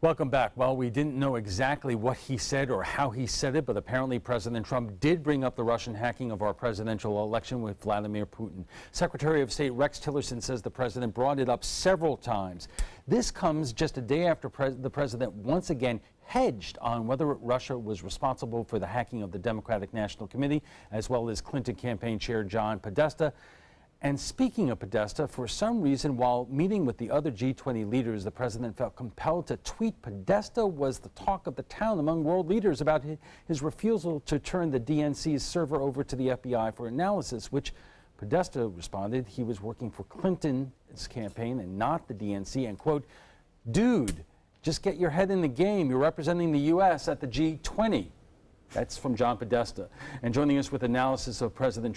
Welcome back. Well, we didn't know exactly what he said or how he said it, but apparently President Trump did bring up the Russian hacking of our presidential election with Vladimir Putin. Secretary of State Rex Tillerson says the president brought it up several times. This comes just a day after the president once again hedged on whether Russia was responsible for the hacking of the Democratic National Committee, as well as Clinton campaign chair John Podesta. And speaking of Podesta, for some reason, while meeting with the other G20 leaders, the president felt compelled to tweet Podesta was the talk of the town among world leaders about his refusal to turn the DNC's server over to the FBI for analysis, which Podesta responded he was working for Clinton's campaign and not the DNC, and quote, "Dude, just get your head in the game. You're representing the U.S. at the G20. That's from John Podesta. And joining us with analysis of President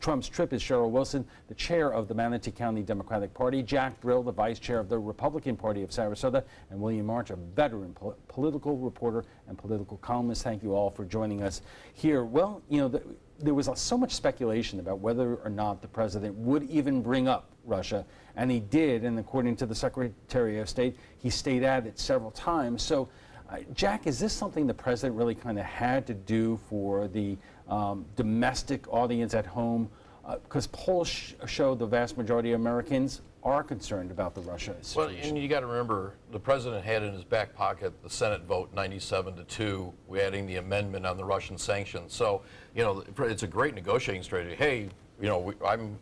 Trump's trip is Cheryl Wilson, the chair of the Manatee County Democratic Party, Jack Brill, the vice chair of the Republican Party of Sarasota, and William March, a veteran political reporter and political columnist. Thank you all for joining us here. Well, you know, there was so much speculation about whether or not the president would even bring up Russia, and he did, and according to the Secretary of State, he stayed at it several times. So, Jack, is this something the president really kind of had to do for the domestic audience at home? Because polls show the vast majority of Americans are concerned about the Russia situation. Well, and you got to remember, the president had in his back pocket the Senate vote 97-2, adding the amendment on the Russian sanctions. So, you know, it's a great negotiating strategy. Hey, you know,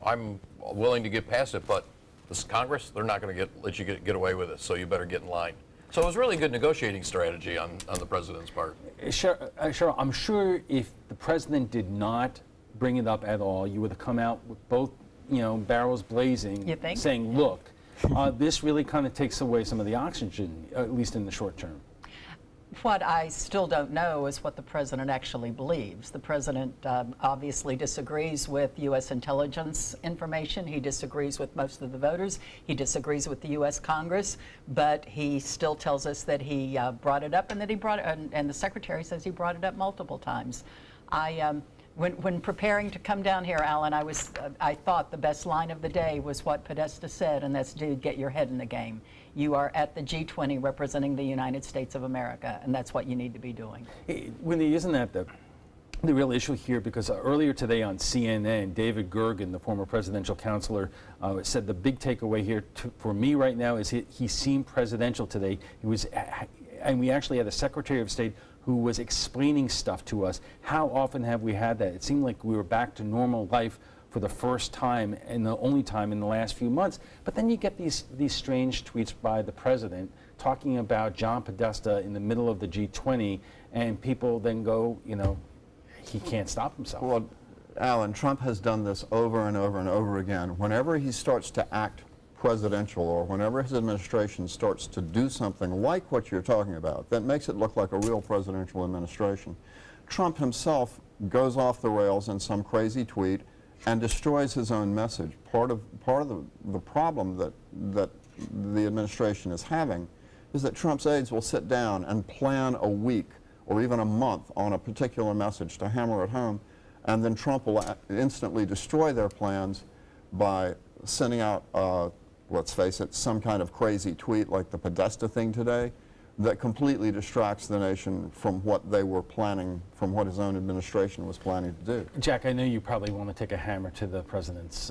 I'm willing to get past it, but this Congress, they're not going to let you get away with it. So you better get in line. So it was really a good negotiating strategy on the president's part. Cheryl, I'm sure if the president did not bring it up at all, you would have come out with both, you know, barrels blazing, saying, look, this really kind of takes away some of the oxygen, at least in the short term. What I still don't know is what the president actually believes. The president obviously disagrees with U.S. intelligence information. He disagrees with most of the voters. He disagrees with the U.S. Congress, but he still tells us that he brought it up and that he brought it, and the secretary says he brought it up multiple times. When preparing to come down here, Alan, I thought the best line of the day was what Podesta said, and that's, dude, get your head in the game. You are at the G20 representing the United States of America, and that's what you need to be doing. Hey, Wendy, isn't that the real issue here? Because earlier today on CNN, David Gergen, the former presidential counselor, said the big takeaway here for me right now is he seemed presidential today. And we actually had a Secretary of State who was explaining stuff to us. How often have we had that? It seemed like we were back to normal life for the first time and the only time in the last few months. But then you get these strange tweets by the president talking about John Podesta in the middle of the G20, and people then go, you know, he can't stop himself. Well, Alan, Trump has done this over and over and over again. Whenever he starts to act presidential, or whenever his administration starts to do something like what you're talking about that makes it look like a real presidential administration, Trump himself goes off the rails in some crazy tweet and destroys his own message. Part of the problem that the administration is having is that Trump's aides will sit down and plan a week or even a month on a particular message to hammer it home, and then Trump will instantly destroy their plans by sending out, let's face it, some kind of crazy tweet like the Podesta thing today that completely distracts the nation from what they were planning, from what his own administration was planning to do. Jack, I know you probably want to take a hammer to the president's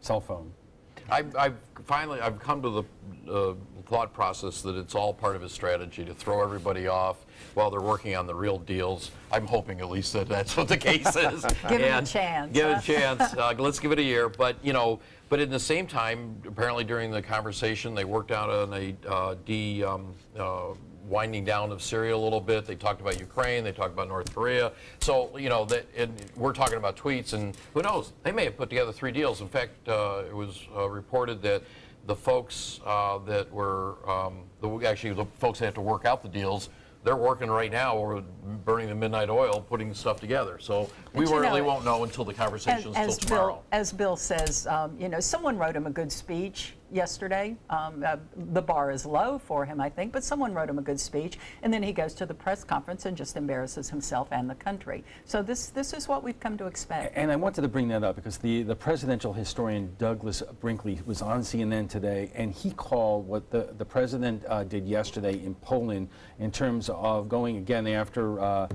cell phone. I've come to the thought process that it's all part of his strategy to throw everybody off while they're working on the real deals. I'm hoping at least that that's what the case is. Give him a chance. Give it a chance. Let's give it a year. But, you know, but at the same time, apparently during the conversation, they worked out on a winding down of Syria a little bit. They talked about Ukraine. They talked about North Korea. So, you know, we're talking about tweets, and who knows? They may have put together 3 deals. In fact, it was reported that the folks that were actually the folks that have to work out the deals, they're working right now or burning the midnight oil, putting stuff together. So We you really know, won't know until the conversation's till tomorrow. As Bill says, you know, someone wrote him a good speech yesterday. The bar is low for him, I think, but someone wrote him a good speech, and then he goes to the press conference and just embarrasses himself and the country. So this is what we've come to expect. And I wanted to bring that up because the presidential historian Douglas Brinkley was on CNN today, and he called what the president did yesterday in Poland in terms of going again after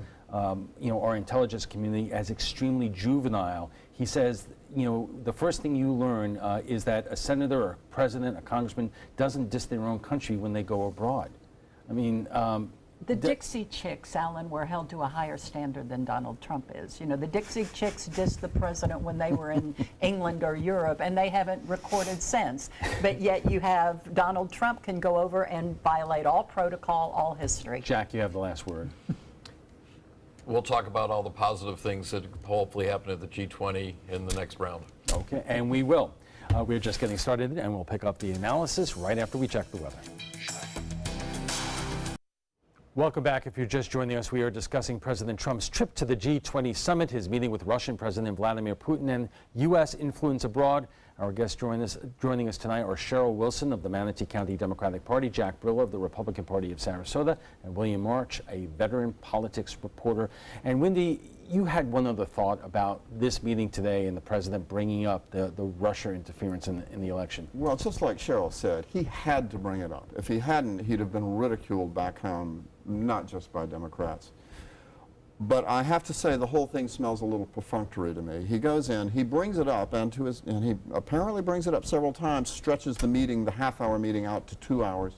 you know, our intelligence community as extremely juvenile. He says, you know, the first thing you learn is that a senator or a president, a congressman doesn't diss their own country when they go abroad. I mean, the Dixie Chicks, Alan, were held to a higher standard than Donald Trump is. You know, the Dixie Chicks dissed the president when they were in England or Europe, and they haven't recorded since. But yet you have Donald Trump can go over and violate all protocol, all history. Jack, you have the last word. We'll talk about all the positive things that hopefully happen at the G20 in the next round. Okay, and we will. We're just getting started, and we'll pick up the analysis right after we check the weather. Welcome back. If you're just joining us, we are discussing President Trump's trip to the G20 summit, his meeting with Russian President Vladimir Putin, and U.S. influence abroad. Our guests joining us tonight are Cheryl Wilson of the Manatee County Democratic Party, Jack Briller of the Republican Party of Sarasota, and William March, a veteran politics reporter. And Wendy, you had one other thought about this meeting today and the president bringing up the Russia interference in the election. Well, just like Cheryl said, he had to bring it up. If he hadn't, he'd have been ridiculed back home, not just by Democrats. But I have to say the whole thing smells a little perfunctory to me. He goes in, he brings it up, and he apparently brings it up several times, stretches the meeting, the half-hour meeting, out to 2 hours.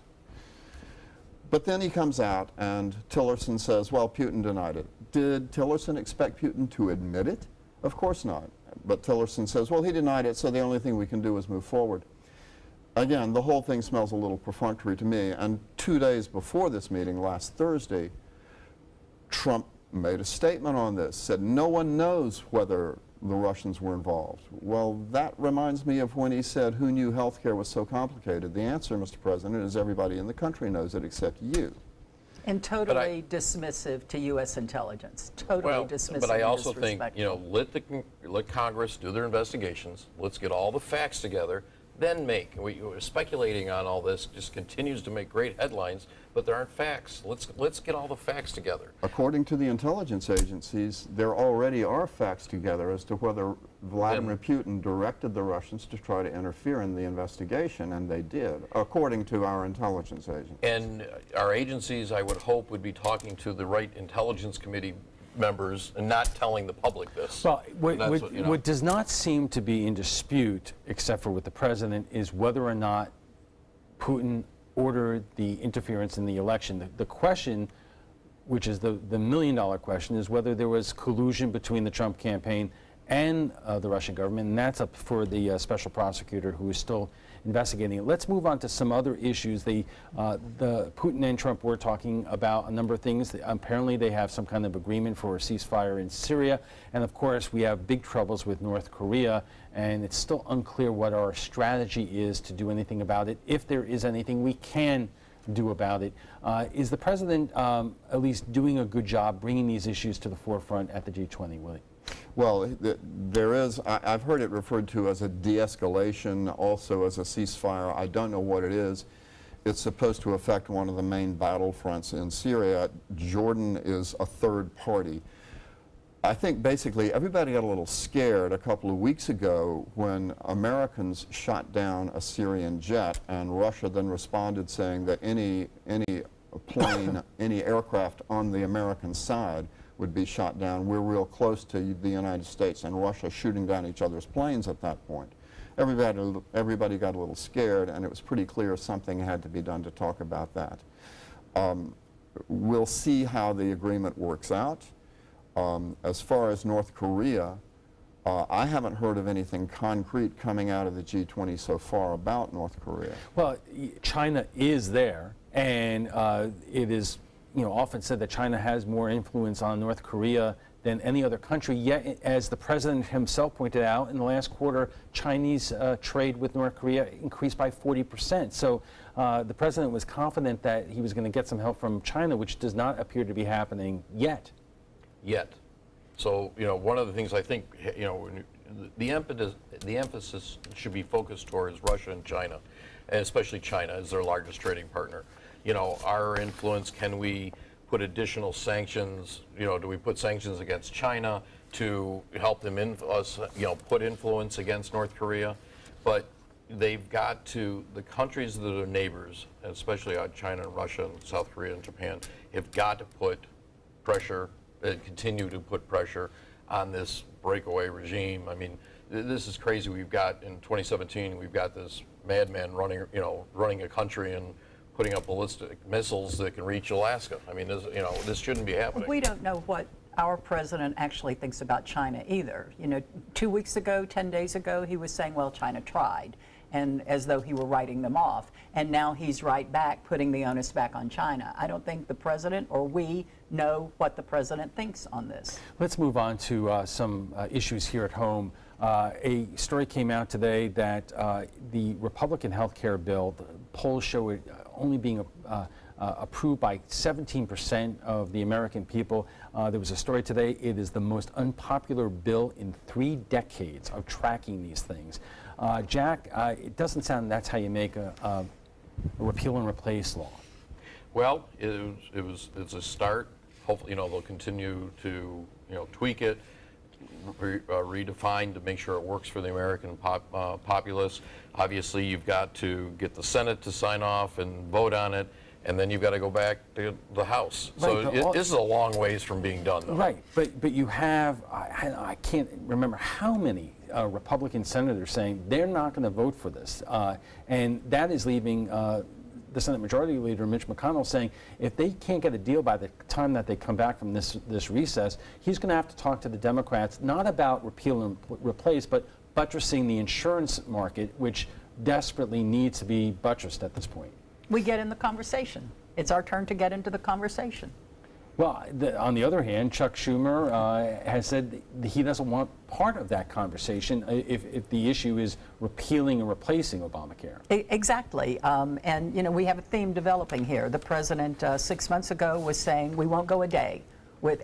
But then he comes out, and Tillerson says, well, Putin denied it. Did Tillerson expect Putin to admit it? Of course not. But Tillerson says, well, he denied it, so the only thing we can do is move forward. Again, the whole thing smells a little perfunctory to me. And 2 days before this meeting, last Thursday, Trump made a statement on this, said no one knows whether the Russians were involved. Well, that reminds me of when he said, who knew health care was so complicated? The answer, Mr. President, is everybody in the country knows it except you. And totally dismissive to U.S. intelligence. Totally dismissive. But I also think, disrespectful. you know, let Congress do their investigations. Let's get all the facts together. Then we're speculating on all this just continues to make great headlines, but there aren't facts. Let's get all the facts together. According to the intelligence agencies, there already are facts together as to whether Vladimir Putin directed the Russians to try to interfere in the investigation, and they did, according to our intelligence agencies. And our agencies, I would hope, would be talking to the right intelligence committee members and not telling the public this. Well, You know. what does not seem to be in dispute, except for with the president, is whether or not Putin ordered the interference in the election. The question, which is the million-dollar question, is whether there was collusion between the Trump campaign and the Russian government, and that's up for the special prosecutor who is still investigating it. Let's move on to some other issues. The Putin and Trump were talking about a number of things. Apparently they have some kind of agreement for a ceasefire in Syria, and of course we have big troubles with North Korea, and it's still unclear what our strategy is to do anything about it, if there is anything we can do about it. Is the president at least doing a good job bringing these issues to the forefront at the G20, Willie? Well, there is, I've heard it referred to as a de-escalation, also as a ceasefire. I don't know what it is. It's supposed to affect one of the main battle fronts in Syria. Jordan is a third party. I think basically everybody got a little scared a couple of weeks ago when Americans shot down a Syrian jet, and Russia then responded saying that any plane, any aircraft on the American side would be shot down. We're real close to the United States and Russia shooting down each other's planes at that point. Everybody got a little scared, and it was pretty clear something had to be done to talk about that. We'll see how the agreement works out. As far as North Korea, I haven't heard of anything concrete coming out of the G20 so far about North Korea. Well, China is there, and it is often said that China has more influence on North Korea than any other country. Yet, as the president himself pointed out, in the last quarter, Chinese trade with North Korea increased by 40%. So the president was confident that he was going to get some help from China, which does not appear to be happening yet. So, one of the things I think, the emphasis should be focused towards Russia and China, and especially China as their largest trading partner. Our influence, can we put additional sanctions, do we put sanctions against China to help them put influence against North Korea? But they've got to, the countries that are neighbors, especially China and Russia and South Korea and Japan, have got to put pressure, continue to put pressure on this breakaway regime. I mean, this is crazy. We've got, in 2017, we've got this madman running a country and putting up ballistic missiles that can reach Alaska. I mean, this shouldn't be happening. We don't know what our president actually thinks about China either. 2 weeks ago, 10 days ago, he was saying, well, China tried, and as though he were writing them off. And now he's right back, putting the onus back on China. I don't think the president or we know what the president thinks on this. Let's move on to some issues here at home. A story came out today that the Republican health care bill, the polls show it only being approved by 17% of the American people. There was a story today. It is the most unpopular bill in 3 decades of tracking these things. Jack, it doesn't sound that's how you make a repeal and replace law. Well, it's a start. Hopefully, they'll continue to tweak it, redefine to make sure it works for the American populace. Obviously, you've got to get the Senate to sign off and vote on it, and then you've got to go back to the House. Right, so this is a long ways from being done, though. Right, but you have, I can't remember how many Republican senators saying they're not going to vote for this. And that is leaving the Senate Majority Leader, Mitch McConnell, saying if they can't get a deal by the time that they come back from this recess, he's going to have to talk to the Democrats, not about repeal and replace, but buttressing the insurance market, which desperately needs to be buttressed at this point. We get in the conversation. It's our turn to get into the conversation. Well, on the other hand, Chuck Schumer has said that he doesn't want part of that conversation if the issue is repealing and replacing Obamacare. Exactly. And, we have a theme developing here. The president 6 months ago was saying we won't go a day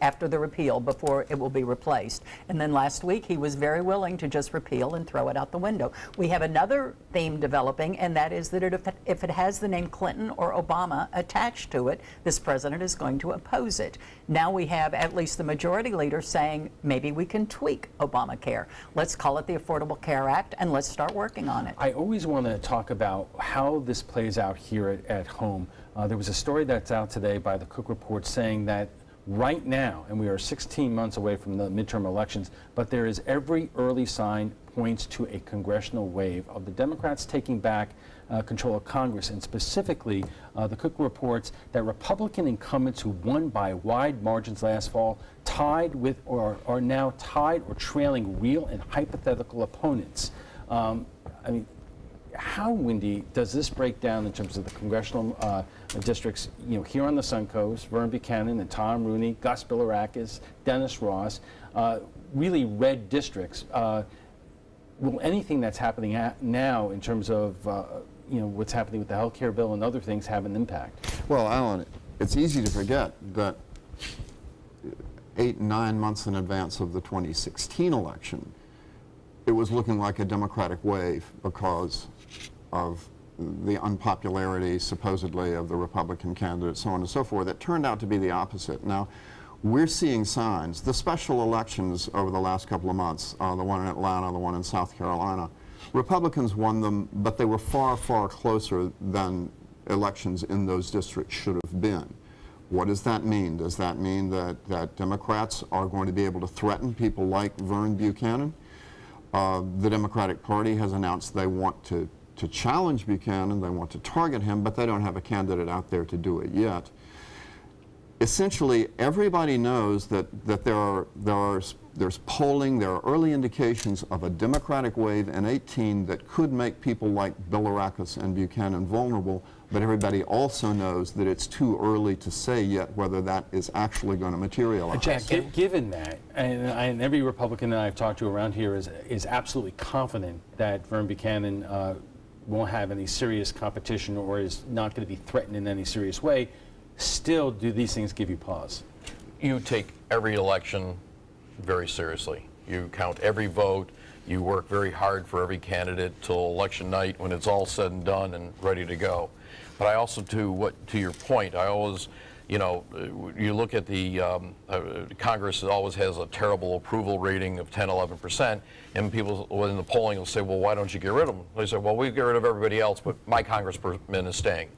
after the repeal before it will be replaced. And then last week he was very willing to just repeal and throw it out the window. We have another theme developing, and that is that if it has the name Clinton or Obama attached to it, this president is going to oppose it. Now we have at least the majority leader saying maybe we can tweak Obamacare. Let's call it the Affordable Care Act and let's start working on it. I always want to talk about how this plays out here at home. There was a story that's out today by the Cook Report saying that right now, and we are 16 months away from the midterm elections, but there is every early sign points to a congressional wave of the Democrats taking back control of Congress, and specifically the Cook reports that Republican incumbents who won by wide margins last fall tied with or are now tied or trailing real and hypothetical opponents. I mean, how, Wendy, does this break down in terms of the congressional districts, here on the Suncoast, Vern Buchanan and Tom Rooney, Gus Bilirakis, Dennis Ross, really red districts? Will anything that's happening now in terms of, what's happening with the health care bill and other things have an impact? Well, Alan, it's easy to forget that 8, 9 months in advance of the 2016 election, it was looking like a Democratic wave because of the unpopularity, supposedly, of the Republican candidates, so on and so forth. It turned out to be the opposite. Now, we're seeing signs. The special elections over the last couple of months, the one in Atlanta, the one in South Carolina, Republicans won them, but they were far, far closer than elections in those districts should have been. What does that mean? Does that mean that Democrats are going to be able to threaten people like Vern Buchanan? The Democratic Party has announced they want to challenge Buchanan, they want to target him, but they don't have a candidate out there to do it yet. Essentially, everybody knows that there's polling, there are early indications of a Democratic wave in 18 that could make people like Bilirakis and Buchanan vulnerable, but everybody also knows that it's too early to say yet whether that is actually going to materialize. Jack, given that, and every Republican that I've talked to around here is absolutely confident that Vern Buchanan won't have any serious competition or is not going to be threatened in any serious way, still do these things give you pause? You take every election very seriously. You count every vote. You work very hard for every candidate till election night when it's all said and done and ready to go. But I also, to your point, I always, you know, you look at the Congress always has a terrible approval rating of 10, 11%, and people in the polling will say, well, why don't you get rid of them? They say, well, we get rid of everybody else, but my congressman is staying.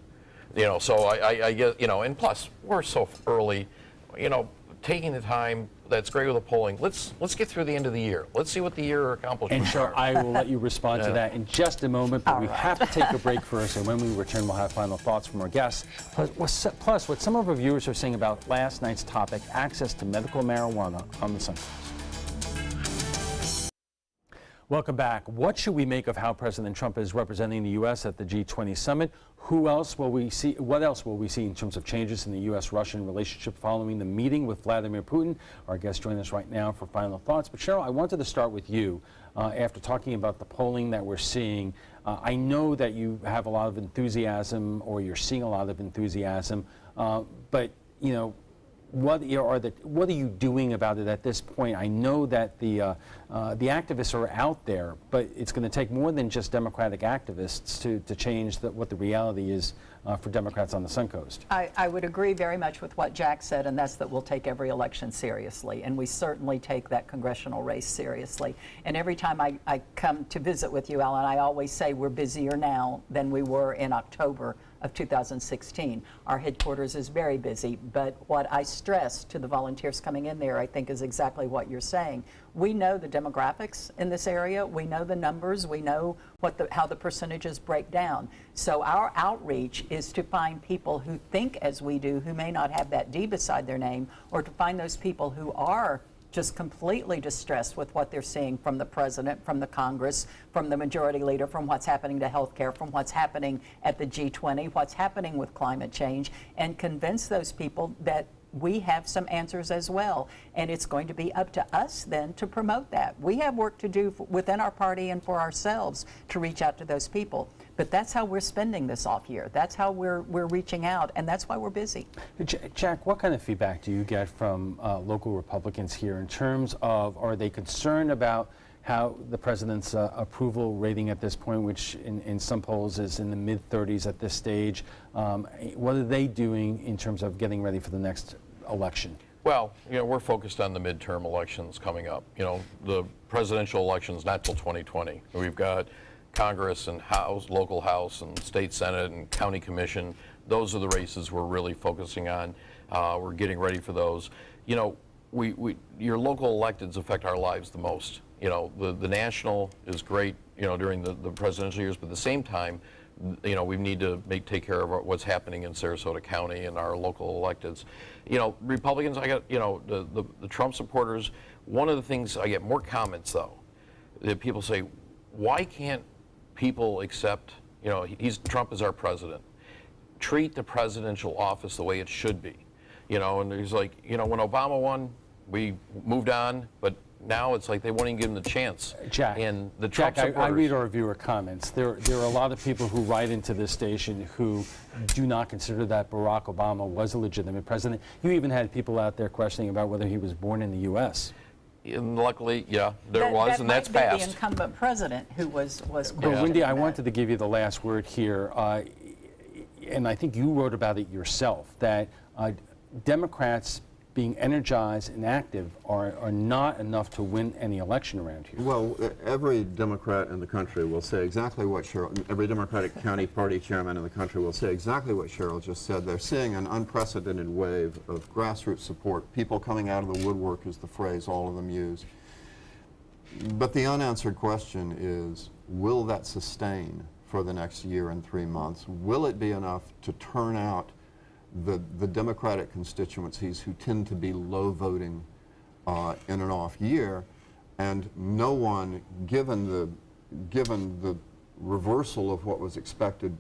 You know, so I get, you know, and plus we're so early, you know, taking the time. That's great with the polling. Let's get through the end of the year. Let's see what the year accomplishments And are. I will let you respond to that in just a moment, but All we right. have to take a break first, and when we return, we'll have final thoughts from our guests. Plus, what some of our viewers are saying about last night's topic, access to medical marijuana on the Sun Coast. Welcome back. What should we make of how President Trump is representing the U.S. at the G20 summit? Who else will we see? What else will we see in terms of changes in the U.S.-Russian relationship following the meeting with Vladimir Putin? Our guests join us right now for final thoughts. But Cheryl, I wanted to start with you. After talking about the polling that we're seeing, I know that you have a lot of enthusiasm, or you're seeing a lot of enthusiasm. But you know, what are you doing about it at this point? I know that the activists are out there, but it's going to take more than just Democratic activists to change what the reality is for Democrats on the Sun Coast. I would agree very much with what Jack said, and that's that we'll take every election seriously, and we certainly take that congressional race seriously. And every time I come to visit with you, Alan, I always say we're busier now than we were in October of 2016. Our headquarters is very busy, but what I stress to the volunteers coming in there, I think, is exactly what you're saying. We know the demographics in this area. We know the numbers. We know how the percentages break down. So our outreach is to find people who think as we do, who may not have that D beside their name, or to find those people who are just completely distressed with what they're seeing from the president, from the Congress, from the majority leader, from what's happening to healthcare, from what's happening at the G20, what's happening with climate change, and convince those people that we have some answers as well. And it's going to be up to us then to promote that. We have work to do within our party and for ourselves to reach out to those people. But that's how we're spending this off year. That's how we're reaching out, and that's why we're busy. Jack, what kind of feedback do you get from local Republicans here in terms of, are they concerned about how the president's approval rating at this point, which in some polls is in the mid-30s at this stage, what are they doing in terms of getting ready for the next election? Well, you know, we're focused on the midterm elections coming up. You know, the presidential election's not till 2020. We've got Congress and local House and state Senate and county commission. Those are the races we're really focusing on. We're getting ready for those. You know, your local electeds affect our lives the most. You know, the national is great, you know, during the presidential years, but at the same time, you know, we need to take care of what's happening in Sarasota County and our local electeds. You know, Republicans, I got, you know, the Trump supporters, one of the things, I get more comments though, that people say, why can't people accept, you know, Trump is our president. Treat the presidential office the way it should be. You know, and he's like, you know, when Obama won, we moved on, but now it's like they won't even give him the chance. Jack, and the Trump supporters, I read our viewer comments. There are a lot of people who write into this station who do not consider that Barack Obama was a legitimate president. You even had people out there questioning about whether he was born in the U.S. And luckily, yeah, there was, and that's might be passed. the incumbent president who was But questioning Wendy, I that. wanted to give you the last word here, and I think you wrote about it yourself, that Democrats being energized and active are not enough to win any election around here. Well, every Democrat in the country will say exactly what every Democratic county party chairman in the country will say exactly what Cheryl just said. They're seeing an unprecedented wave of grassroots support. People coming out of the woodwork is the phrase all of them use. But the unanswered question is, will that sustain for the next year and 3 months? Will it be enough to turn out the Democratic constituencies who tend to be low voting in an off year? And no one, given the reversal of what was expected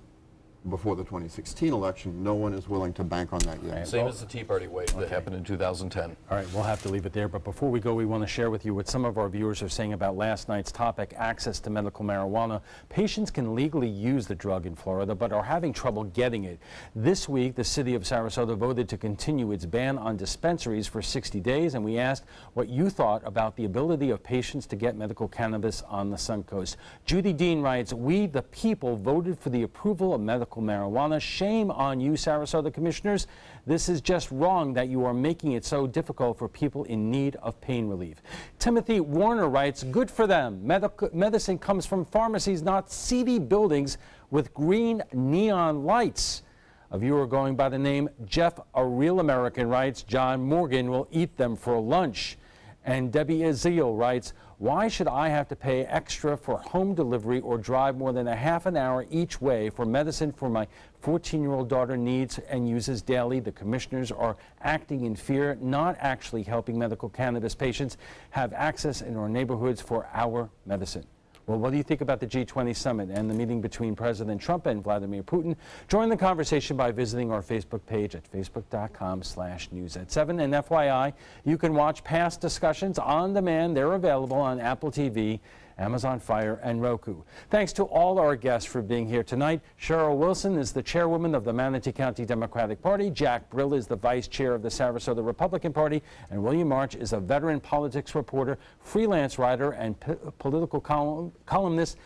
before the 2016 election. No one is willing to bank on that yet. Same as the Tea Party wave that happened in 2010. All right, we'll have to leave it there. But before we go, we want to share with you what some of our viewers are saying about last night's topic, access to medical marijuana. Patients can legally use the drug in Florida, but are having trouble getting it. This week, the city of Sarasota voted to continue its ban on dispensaries for 60 days, and we asked what you thought about the ability of patients to get medical cannabis on the Suncoast. Judy Dean writes, "We, the people, voted for the approval of medical marijuana. Shame on you, Sarasota commissioners. This is just wrong that you are making it so difficult for people in need of pain relief." Timothy Warner writes, "Good for them. Medicine comes from pharmacies, not seedy buildings with green neon lights." A viewer going by the name Jeff, a Real American, writes, "John Morgan will eat them for lunch." And Debbie Azil writes, "Why should I have to pay extra for home delivery or drive more than a half an hour each way for medicine for my 14-year-old daughter needs and uses daily? The commissioners are acting in fear, not actually helping medical cannabis patients have access in our neighborhoods for our medicine." Well, what do you think about the G20 summit and the meeting between President Trump and Vladimir Putin? Join the conversation by visiting our Facebook page at facebook.com/news@7. And FYI, you can watch past discussions on demand. They're available on Apple TV, Amazon Fire, and Roku. Thanks to all our guests for being here tonight. Cheryl Wilson is the chairwoman of the Manatee County Democratic Party. Jack Brill is the vice chair of the Sarasota Republican Party. And William March is a veteran politics reporter, freelance writer, and political columnist